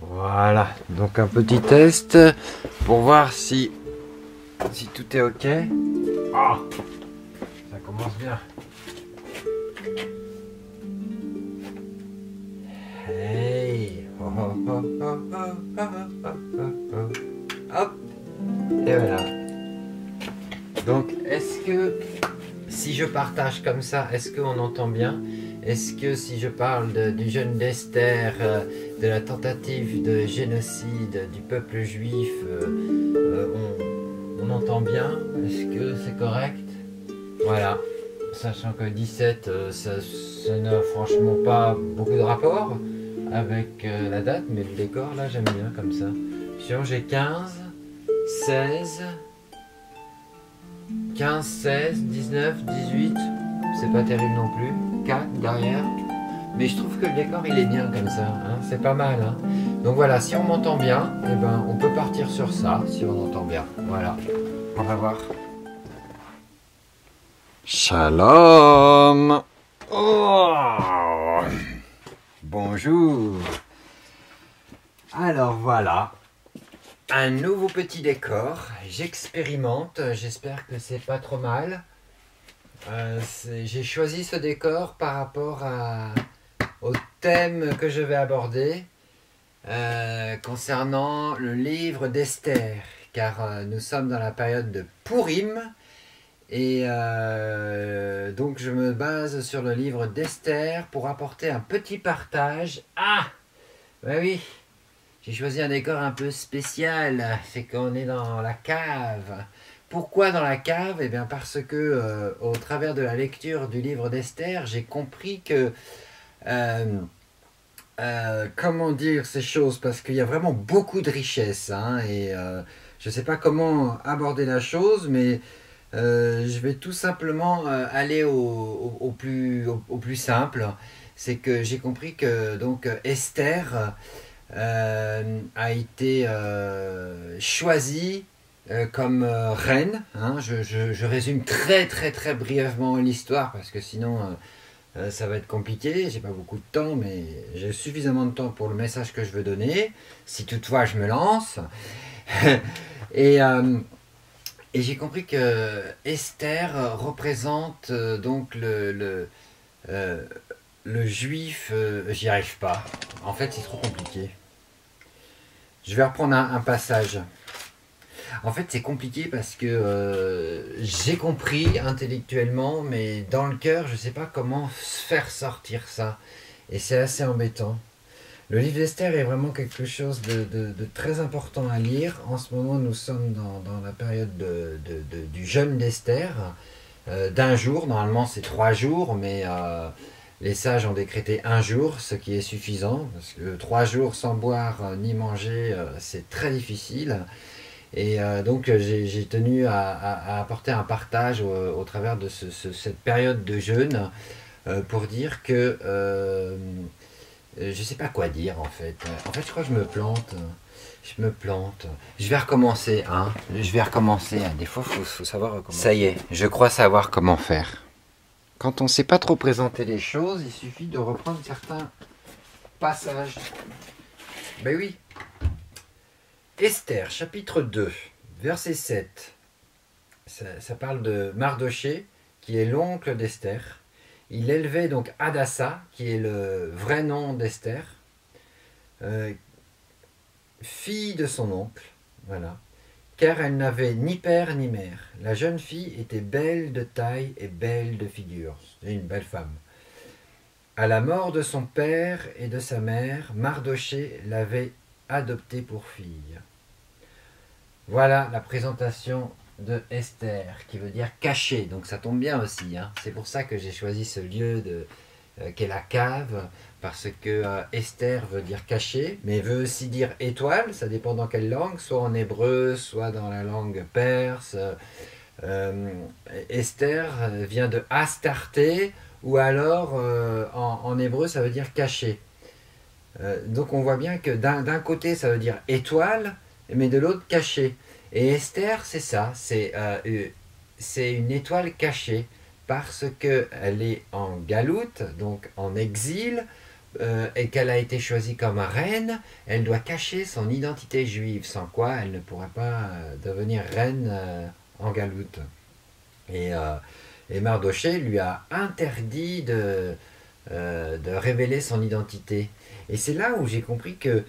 Voilà, donc un petit test pour voir si tout est ok. Ah, ça commence bien. Hey, oh, oh, oh, oh, oh, oh, oh, oh, oh. Hop, et voilà. Donc, est-ce que si je partage comme ça, est-ce qu'on entend bien? Est-ce que si je parle du jeûne d'Esther, de la tentative de génocide du peuple juif, on entend bien? Est-ce que c'est correct? Voilà. Sachant que 17, ça n'a franchement pas beaucoup de rapport avec la date, mais le décor, là, j'aime bien comme ça. Sinon, j'ai 15, 16, 15, 16, 19, 18, c'est pas terrible non plus. 4 derrière. Mais je trouve que le décor, il est bien comme ça, hein, c'est pas mal. Hein. Donc voilà, si on m'entend bien, eh ben, on peut partir sur ça, si on entend bien. Voilà, on va voir. Shalom. Oh. Bonjour. Alors voilà, un nouveau petit décor. J'expérimente, j'espère que c'est pas trop mal. J'ai choisi ce décor par rapport au thème que je vais aborder concernant le livre d'Esther, car nous sommes dans la période de Pourim. Et donc je me base sur le livre d'Esther pour apporter un petit partage. Ah, ben oui, j'ai choisi un décor un peu spécial, c'est qu'on est dans la cave. Pourquoi dans la cave? Eh bien parce que au travers de la lecture du livre d'Esther, j'ai compris que comment dire ces choses, parce qu'il y a vraiment beaucoup de richesses, hein, et je ne sais pas comment aborder la chose, mais je vais tout simplement aller au plus simple. C'est que j'ai compris que donc Esther a été choisie comme reine. Hein. Je résume très brièvement l'histoire parce que sinon ça va être compliqué. J'ai pas beaucoup de temps, mais j'ai suffisamment de temps pour le message que je veux donner. Si toutefois je me lance. et et j'ai compris que Esther représente donc le juif. J'y arrive pas. En fait, c'est trop compliqué. Je vais reprendre un passage. En fait, c'est compliqué parce que j'ai compris intellectuellement, mais dans le cœur, je ne sais pas comment faire sortir ça. Et c'est assez embêtant. Le livre d'Esther est vraiment quelque chose de très important à lire. En ce moment, nous sommes dans la période du jeûne d'Esther, d'un jour. Normalement, c'est 3 jours, mais les sages ont décrété un jour, ce qui est suffisant, parce que 3 jours sans boire ni manger, c'est très difficile. Et donc, j'ai tenu à apporter un partage au travers de cette période de jeûne pour dire que je sais pas quoi dire en fait. En fait, je crois que je me plante. Je me plante. Je vais recommencer, hein. Je vais recommencer. Des fois, faut savoir recommencer. Ça y est, je crois savoir comment faire. Quand on ne sait pas trop présenter les choses, il suffit de reprendre certains passages. Ben oui. Esther, chapitre 2, verset 7. Ça parle de Mardoché, qui est l'oncle d'Esther. Il élevait donc Hadassa, qui est le vrai nom d'Esther, fille de son oncle, voilà, car elle n'avait ni père ni mère. La jeune fille était belle de taille et belle de figure. C'était une belle femme. À la mort de son père et de sa mère, Mardoché l'avait adoptée pour fille. Voilà la présentation de Esther, qui veut dire caché, donc ça tombe bien aussi. Hein. C'est pour ça que j'ai choisi ce lieu qu'est la cave, parce que Esther veut dire caché, mais veut aussi dire étoile, ça dépend dans quelle langue, soit en hébreu, soit dans la langue perse. Esther vient de Astarté, ou alors en hébreu ça veut dire caché. Donc on voit bien que d'un côté ça veut dire étoile, mais de l'autre caché. Et Esther, c'est ça, c'est une étoile cachée, parce qu'elle est en galoute, donc en exil, et qu'elle a été choisie comme reine, elle doit cacher son identité juive, sans quoi elle ne pourrait pas devenir reine en Galoute. Et, euh, et Mardochée lui a interdit de révéler son identité. Et c'est là où j'ai compris que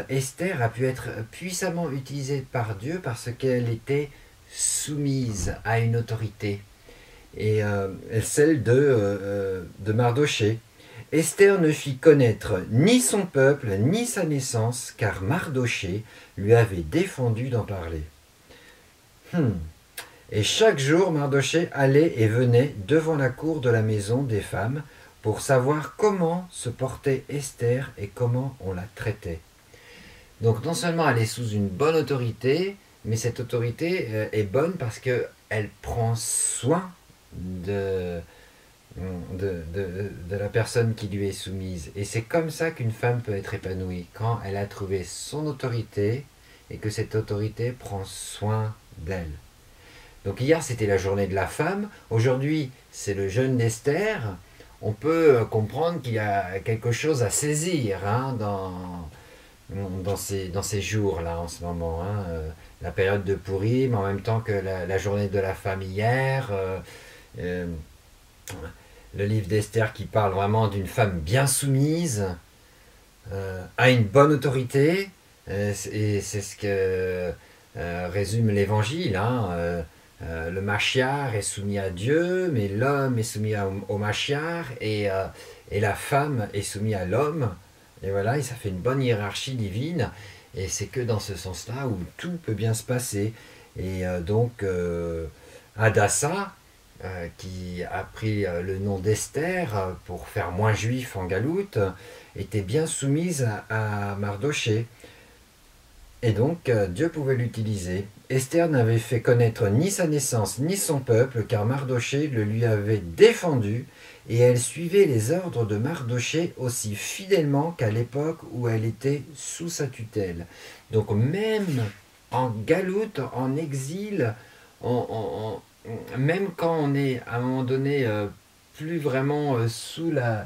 Esther a pu être puissamment utilisée par Dieu parce qu'elle était soumise à une autorité, et celle de Mardochée. Esther ne fit connaître ni son peuple ni sa naissance, car Mardochée lui avait défendu d'en parler. Et chaque jour, Mardochée allait et venait devant la cour de la maison des femmes pour savoir comment se portait Esther et comment on la traitait. Donc non seulement elle est sous une bonne autorité, mais cette autorité est bonne parce qu'elle prend soin de la personne qui lui est soumise. Et c'est comme ça qu'une femme peut être épanouie, quand elle a trouvé son autorité et que cette autorité prend soin d'elle. Donc hier c'était la journée de la femme, aujourd'hui c'est le jeûne d'Esther. On peut comprendre qu'il y a quelque chose à saisir dans ces jours-là en ce moment. La période de Pourim, en même temps que la journée de la femme hier. Euh, le livre d'Esther qui parle vraiment d'une femme bien soumise, à une bonne autorité, et c'est ce que résume l'évangile. Le Machiar est soumis à Dieu, mais l'homme est soumis au Machiar, et la femme est soumise à l'homme. Et voilà, et ça fait une bonne hiérarchie divine, et c'est que dans ce sens-là où tout peut bien se passer. Et donc, Hadassah, qui a pris le nom d'Esther pour faire moins juif en Galoute, était bien soumise à Mardochée. Et donc Dieu pouvait l'utiliser. Esther n'avait fait connaître ni sa naissance ni son peuple, car Mardochée le lui avait défendu, et elle suivait les ordres de Mardochée aussi fidèlement qu'à l'époque où elle était sous sa tutelle. Donc même en Galoute, en exil, même quand on est à un moment donné plus vraiment sous la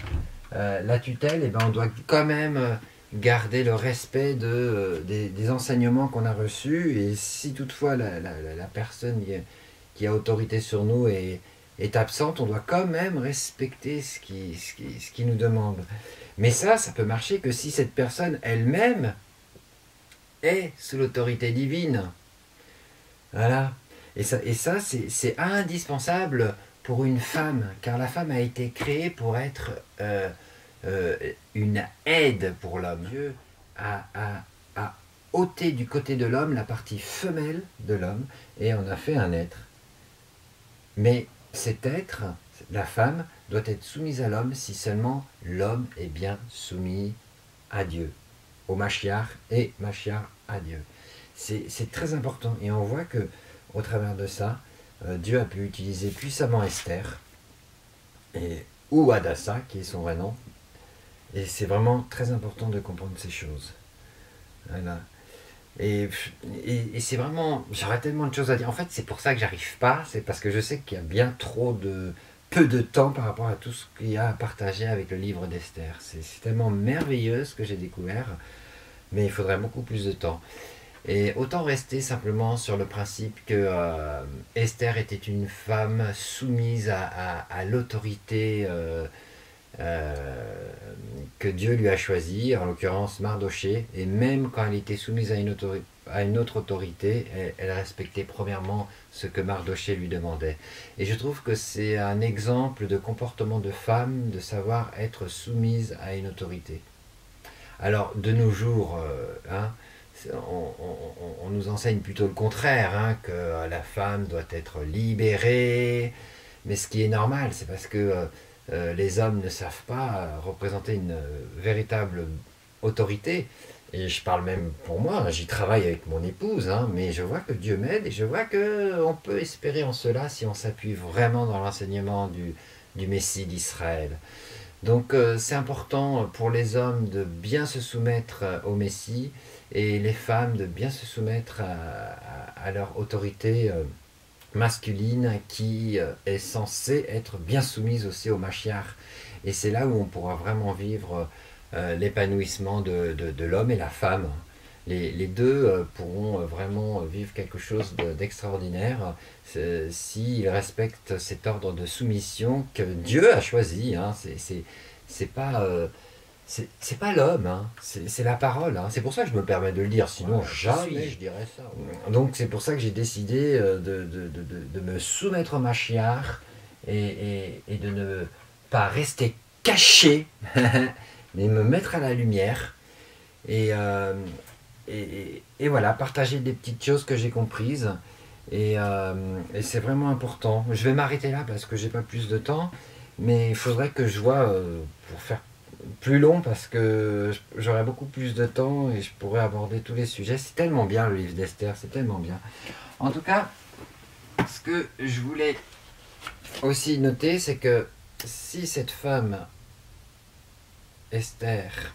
tutelle, et ben on doit quand même garder le respect des enseignements qu'on a reçus. Et si toutefois la personne qui a autorité sur nous est absente, on doit quand même respecter ce qui nous demande. Mais ça peut marcher que si cette personne elle-même est sous l'autorité divine. Voilà. Et ça c'est indispensable pour une femme, car la femme a été créée pour être une aide pour l'homme. Dieu a ôté du côté de l'homme la partie femelle de l'homme, et on a fait un être. Mais cet être, la femme, doit être soumise à l'homme si seulement l'homme est bien soumis à Dieu, au Machiar, et Machiar à Dieu. C'est très important, et on voit que au travers de ça, Dieu a pu utiliser puissamment Esther, ou Hadassah, qui est son vrai nom. Et c'est vraiment très important de comprendre ces choses. Voilà. Et c'est vraiment... J'aurais tellement de choses à dire. En fait, c'est pour ça que j'arrive pas. C'est parce que je sais qu'il y a bien peu de temps par rapport à tout ce qu'il y a à partager avec le livre d'Esther. C'est tellement merveilleux ce que j'ai découvert. Mais il faudrait beaucoup plus de temps. Et autant rester simplement sur le principe que Esther était une femme soumise à l'autorité que Dieu lui a choisie, en l'occurrence Mardochée, et même quand elle était soumise à une autre autorité, elle respectait premièrement ce que Mardochée lui demandait. Et je trouve que c'est un exemple de comportement de femme, de savoir être soumise à une autorité. Alors, de nos jours, on nous enseigne plutôt le contraire, que la femme doit être libérée, mais ce qui est normal, c'est parce que les hommes ne savent pas représenter une véritable autorité. Et je parle même pour moi, j'y travaille avec mon épouse, mais je vois que Dieu m'aide, et je vois qu'on peut espérer en cela si on s'appuie vraiment dans l'enseignement du Messie d'Israël. Donc c'est important pour les hommes de bien se soumettre au Messie, et les femmes de bien se soumettre à leur autorité masculine, qui est censée être bien soumise aussi au Machiar. Et c'est là où on pourra vraiment vivre l'épanouissement de l'homme et la femme. Les deux pourront vraiment vivre quelque chose d'extraordinaire s'ils respectent cet ordre de soumission que Dieu a choisi. Hein. C'est pas... c'est pas l'homme, hein. C'est la parole. Hein. C'est pour ça que je me permets de le dire, sinon jamais je dirais ça. Donc c'est pour ça que j'ai décidé de me soumettre au Mashiach et de ne pas rester caché, mais me mettre à la lumière. Et voilà, partager des petites choses que j'ai comprises. Et c'est vraiment important. Je vais m'arrêter là parce que j'ai pas plus de temps, mais il faudrait que je vois pour faire plus long parce que j'aurai beaucoup plus de temps et je pourrais aborder tous les sujets. C'est tellement bien le livre d'Esther, c'est tellement bien. En tout cas, ce que je voulais aussi noter, c'est que si cette femme, Esther,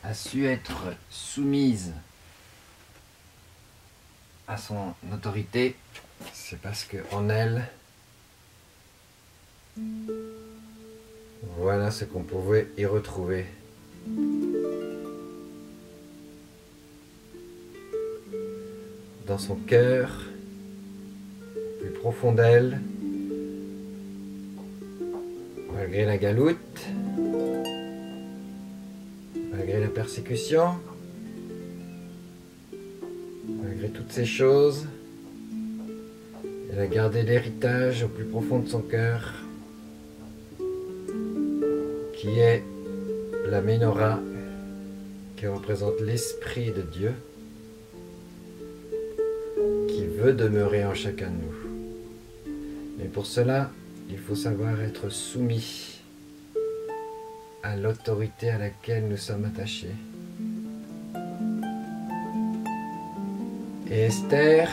a su être soumise à son autorité, c'est parce que en elle, voilà ce qu'on pouvait y retrouver. Dans son cœur, plus profond d'elle, malgré la galoute, malgré la persécution, malgré toutes ces choses, elle a gardé l'héritage au plus profond de son cœur, qui est la Ménorah, qui représente l'Esprit de Dieu, qui veut demeurer en chacun de nous. Mais pour cela, il faut savoir être soumis à l'autorité à laquelle nous sommes attachés. Et Esther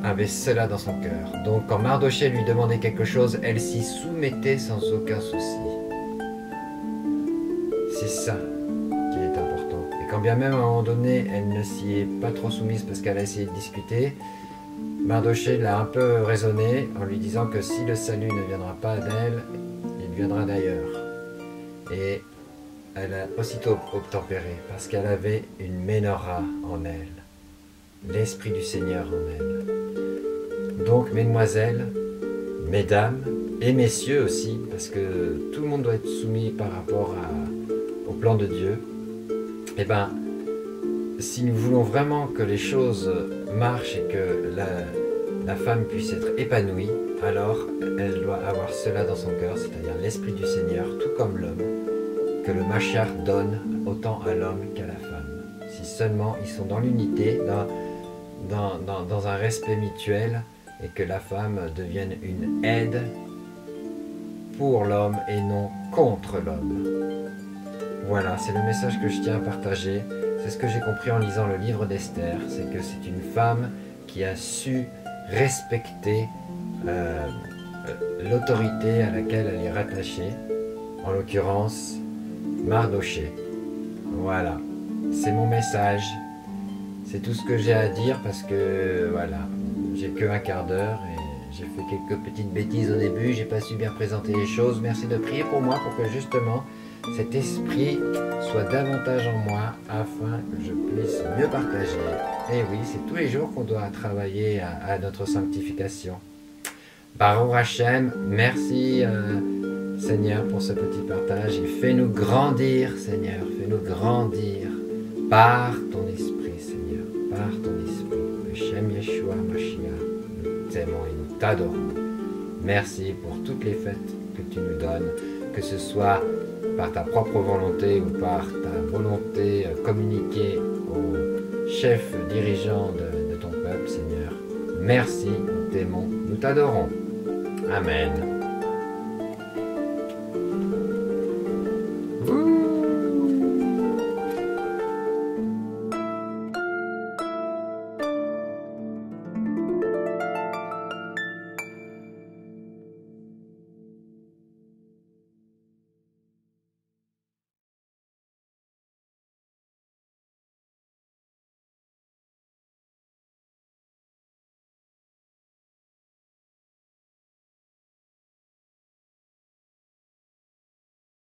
avait cela dans son cœur. Donc quand Mardochée lui demandait quelque chose, elle s'y soumettait sans aucun souci. C'est ça qui est important. Et quand bien même à un moment donné, elle ne s'y est pas trop soumise parce qu'elle a essayé de discuter, Mardochée l'a un peu raisonné en lui disant que si le salut ne viendra pas d'elle, il viendra d'ailleurs. Et elle a aussitôt obtempéré parce qu'elle avait une Ménorah en elle, l'Esprit du Seigneur en elle. Donc, mesdemoiselles, mesdames et messieurs aussi, parce que tout le monde doit être soumis par rapport au plan de Dieu, et bien, si nous voulons vraiment que les choses marchent et que la femme puisse être épanouie, alors elle doit avoir cela dans son cœur, c'est-à-dire l'Esprit du Seigneur, tout comme l'homme, que le Mashiach donne autant à l'homme qu'à la femme. Si seulement ils sont dans l'unité, dans un respect mutuel, et que la femme devienne une aide pour l'homme et non contre l'homme. Voilà, c'est le message que je tiens à partager. C'est ce que j'ai compris en lisant le livre d'Esther, c'est que c'est une femme qui a su respecter l'autorité à laquelle elle est rattachée, en l'occurrence Mardochée. Voilà, c'est mon message. C'est tout ce que j'ai à dire parce que voilà, j'ai que un quart d'heure et j'ai fait quelques petites bêtises au début, j'ai pas su bien présenter les choses. Merci de prier pour moi pour que justement cet esprit soit davantage en moi afin que je puisse mieux partager. Et oui, c'est tous les jours qu'on doit travailler à notre sanctification. Baruch Hashem, merci Seigneur pour ce petit partage et fais-nous grandir Seigneur, fais-nous grandir par ton esprit Seigneur, par ton esprit. Shem Yeshua Mashiach, nous t'aimons et nous t'adorons. Merci pour toutes les fêtes que tu nous donnes, que ce soit par ta propre volonté ou par ta volonté communiquée au chef dirigeant de ton peuple, Seigneur. Merci, nous t'aimons, nous t'adorons. Amen.